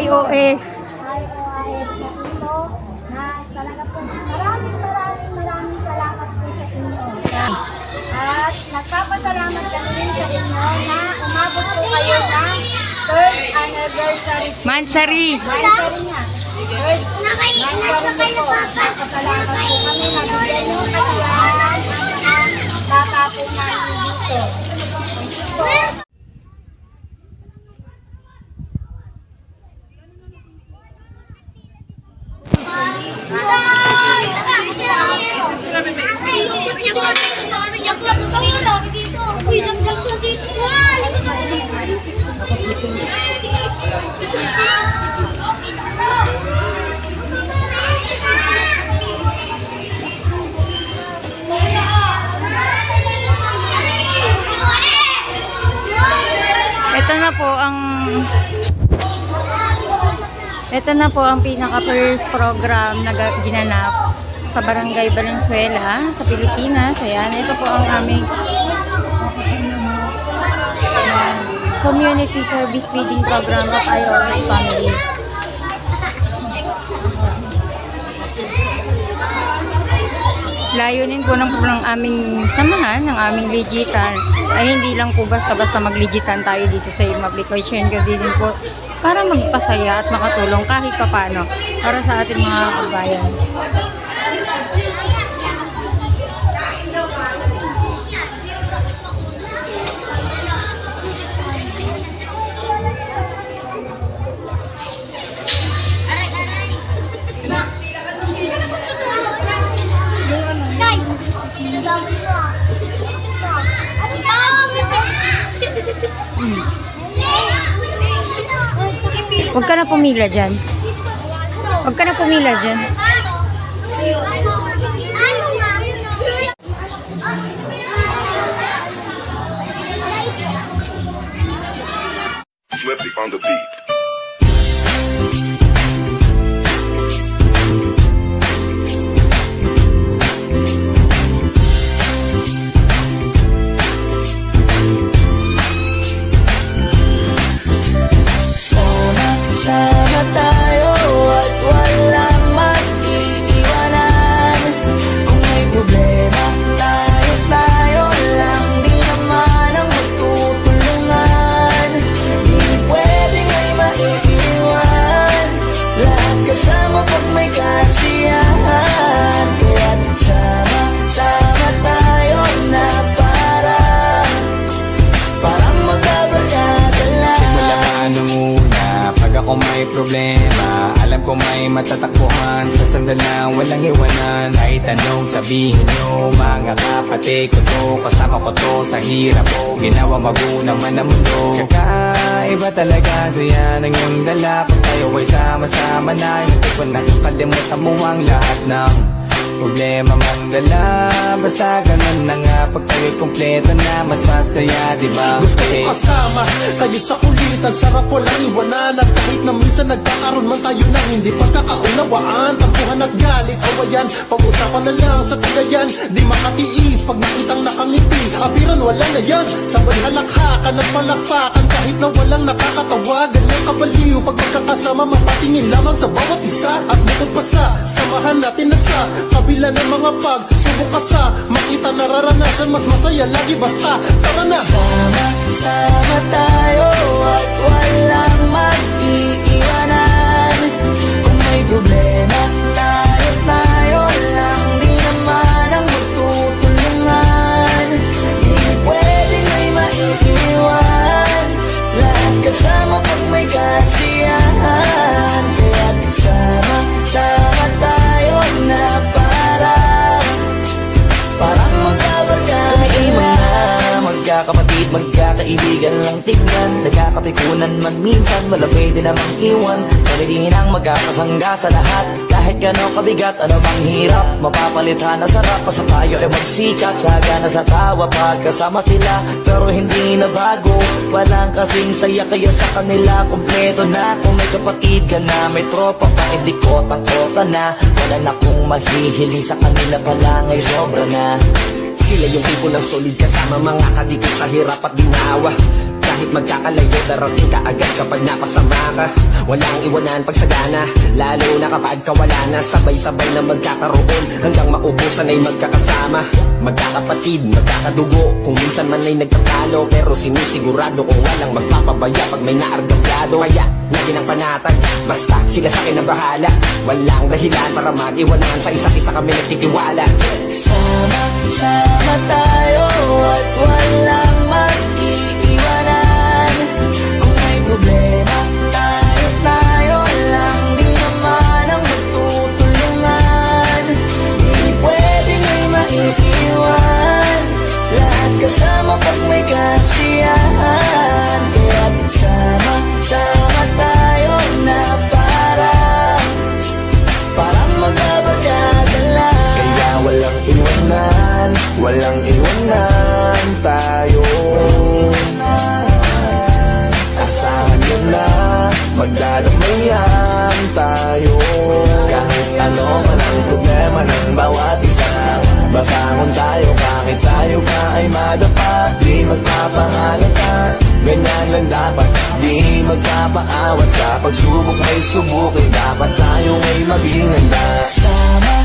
IOS. IOIS na ito na talaga po maraming salamat po sa inyo. At nagpapasalamat kami rin sa inyo na umabot po kayo ng 3rd anniversary. Mansari. Mansari niya. 3rd anniversary po. Nagpapasalamat po kami na bigyan nyo kasiyahan ang bata po namin dito. Ito na po ang pinaka first program na ginanap sa Barangay Valenzuela sa Pilipinas. Ayan, ito po ang aming community service feeding program of IOS family. Layunin po ng aming samahan, ng aming legitan, ay hindi lang po basta-basta magligitan tayo dito sa application, kundi din po para magpasaya at makatulong kahit papano para sa ating mga kabayan. Huwag ka na pumila dyan. Huwag ka na pumila dyan. Swiftly on the beat. Sama tayo at walang mag-iiwanan. Kung may problema, tayo lang. Di naman ang magtutulungan. Di pwedeng may maiiwan. Lahat kasama pag may kasiyahan. Kaya sama tayo na parang magkabarkada lang. Simula ka nung una, pag ako may problema, alam ko may matatakbuhan. Sa sandal lang walang iwanan. Kahit anong sabihin nyo, mga kapatid ko to, kasama ko to sa hirap ko. Ginawa magunang man ang mundo. Kakaiba talaga, saya ng iyong dala. Kung tayo ay sama-sama na, hindi ko nakakalimutan mo ang lahat ng problema mang dala. Basta ganun na nga, pag tayo'y kompleto na, mas masaya, diba? Gusto ko kasama kayo sa kulitan, sarap walang iwanan. At kahit na minsan nagkakaroon man tayo ng hindi pagkakaunawaan, tampuhan at galit, awayan, pag-usapan na lang sa tagayan. Di makatiis pag nakitang nakangiti, apiran wala na yan. Sabay halakhakan at palakpakan, kahit na walang nakakatawa. Ganyang kabaliw pag magkakasama, mapatingin lamang sa bawat isa. At bukod pa sa samahan natin na sa kabila ng mga pagsubok at sa makita nararanasan, mas masaya lagi basta tara na. Sama tayo at walang mag-iiwanan. Kung may problema, tayo lang. Di naman ang magtutulungan. Di pwedeng may maiiwan. Lahat kasama pag may kasiyahan. Kaya sama tayo na parang magkabarkada lang. Magkakapatid, magkakaibigan lang tignan. Nagkakapikunan man minsan, wala pwede namang iwan. Pwede nang magkakasangga sa lahat. Kahit gano'ng kabigat, ano bang hirap, mapapalitan na sarap. Pa sa tayo ay magsikap, sagana sa tawa pagkasama sila. Pero hindi na bago, walang kasing saya. Kaya sa kanila kompleto na. Kung may kapatid ka na, may tropa pa, hindi kota-kota na. Wala na kong mahihiling sa kanila pa lang ay sobra na. Sila yung tipo ng solid kasama, mga kadikit sa hirap at ginawa. Kahit Kahit magkakalayo, darating ka agad kapag napasama ka. Walang iwanan pag sagana, lalo na kapag kawala na. Sabay-sabay na magkakaroon, hanggang maubusan ay magkakasama. Magkakapatid, magkakadugo, kung minsan man ay nagtatalo, pero sinisigurado kung walang magpapabaya pag may naargabyado. Kaya, lagi ng panatag, basta sila sa akin ang bahala. Walang dahilan para mag-iwanan, sa isa't isa kami nagtitiwala. Sama-sama tayo at walang mag-iiwanan. Kung may problema, tayo lang, di naman ang magtutulungan. Di pwede may maiiwan, lahat kasama pag may kasiyahan. Kaya sama-sama tayo na parang magbabarkada lang. Kaya walang iwanan tayo. Asahan yun na, magdadamayan tayo. Kahit ano man ang problema ng bawat isa, basangon tayo kahit tayo pa ay madapa. Di magpapahalata, ganyan lang dapat. Di magpapaawat, sa pagsubok may subukin. Dapat tayo ay maging handa. Sama